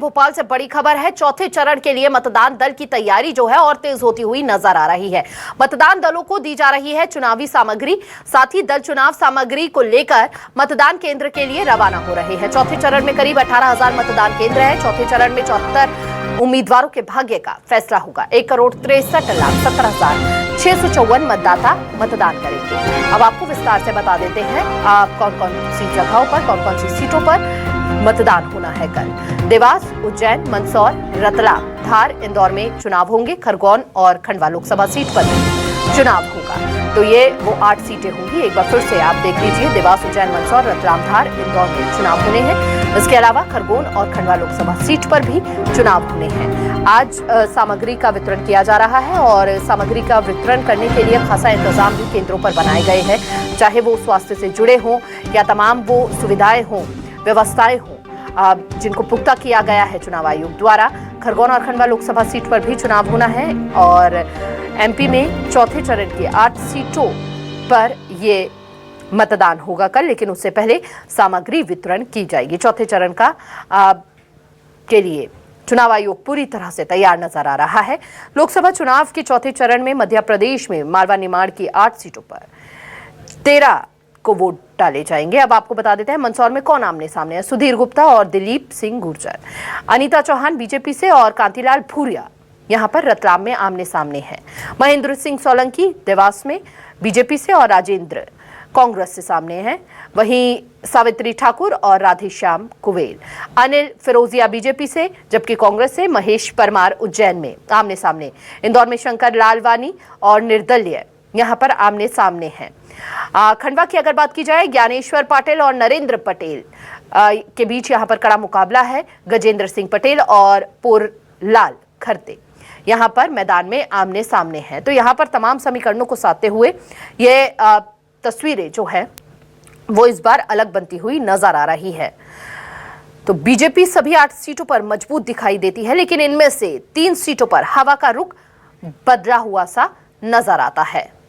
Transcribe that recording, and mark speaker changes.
Speaker 1: भोपाल से बड़ी खबर है। चौथे चरण के लिए मतदान दल की तैयारी जो है और तेज होती हुई नजर आ रही है। मतदान दलों को दी जा रही है चुनावी सामग्री, साथ ही दल चुनाव सामग्री को लेकर मतदान केंद्र के लिए रवाना हो रहे हैं। चौथे चरण में करीब 18,000 मतदान केंद्र है। चौथे चरण में 74 उम्मीदवारों के भाग्य का फैसला होगा। 1,63,17,654 मतदाता मतदान करेंगे। अब आपको विस्तार से बता देते हैं कौन कौन सी जगहों पर, कौन कौन सी सीटों पर मतदान होना है कल। देवास, उज्जैन, मंदसौर, रतलाम, धार, इंदौर में चुनाव होंगे। खरगोन और खंडवा लोकसभा सीट पर चुनाव होगा। तो ये वो 8 सीटें होंगी। एक बार फिर से आप देख लीजिए, देवास, उज्जैन, मंदसौर, रतलाम, धार, इंदौर में चुनाव होने हैं। इसके अलावा खरगोन और खंडवा लोकसभा सीट पर भी चुनाव होने हैं। आज सामग्री का वितरण किया जा रहा है और सामग्री का वितरण करने के लिए खासा इंतजाम भी केंद्रों पर बनाए गए हैं, चाहे वो स्वास्थ्य से जुड़े हों या तमाम वो सुविधाएं हों, व्यवस्थाएं हों, जिनको पुख्ता किया गया है चुनाव आयोग द्वारा। खरगोन और खंडवा लोकसभा सीट पर भी चुनाव होना है और एमपी में चौथे चरण की 8 सीटों पर ये मतदान होगा कल, लेकिन उससे पहले सामग्री वितरण की जाएगी। चौथे चरण का के लिए चुनाव आयोग पूरी तरह से तैयार नजर आ रहा है। लोकसभा चुनाव के चौथे चरण में मध्य प्रदेश में मालवा निमाड़ की 8 सीटों पर 13 को वोट डाले जाएंगे। अब आपको बता देते हैं मंदसौर में कौन आमने सामने है। सुधीर गुप्ता और दिलीप सिंह गुर्जर, अनीता चौहान बीजेपी से और कांतिलाल भूरिया यहां पर रतलाम में आमने सामने हैं। महेंद्र सिंह सोलंकी देवास में बीजेपी से और राजेंद्र कांग्रेस से सामने हैं। वहीं सावित्री ठाकुर और राधेश्याम कुवेल, अनिल फिरोजिया बीजेपी से, जबकि कांग्रेस से महेश परमार उज्जैन में आमने सामने। इंदौर में शंकर लालवानी और निर्दलीय यहां पर आमने सामने हैं। खंडवा की अगर बात की जाए, ज्ञानेश्वर पाटिल और नरेंद्र पटेल के बीच यहां पर कड़ा मुकाबला है। गजेंद्र सिंह पटेल और पुरलाल खरते यहां पर मैदान में आमने सामने हैं। तो यहां पर तमाम समीकरणों को साधते हुए ये तस्वीरें जो है वो इस बार अलग बनती हुई नजर आ रही है। तो बीजेपी सभी 8 सीटों पर मजबूत दिखाई देती है, लेकिन इनमें से 3 सीटों पर हवा का रुख बदला हुआ सा नजर आता है।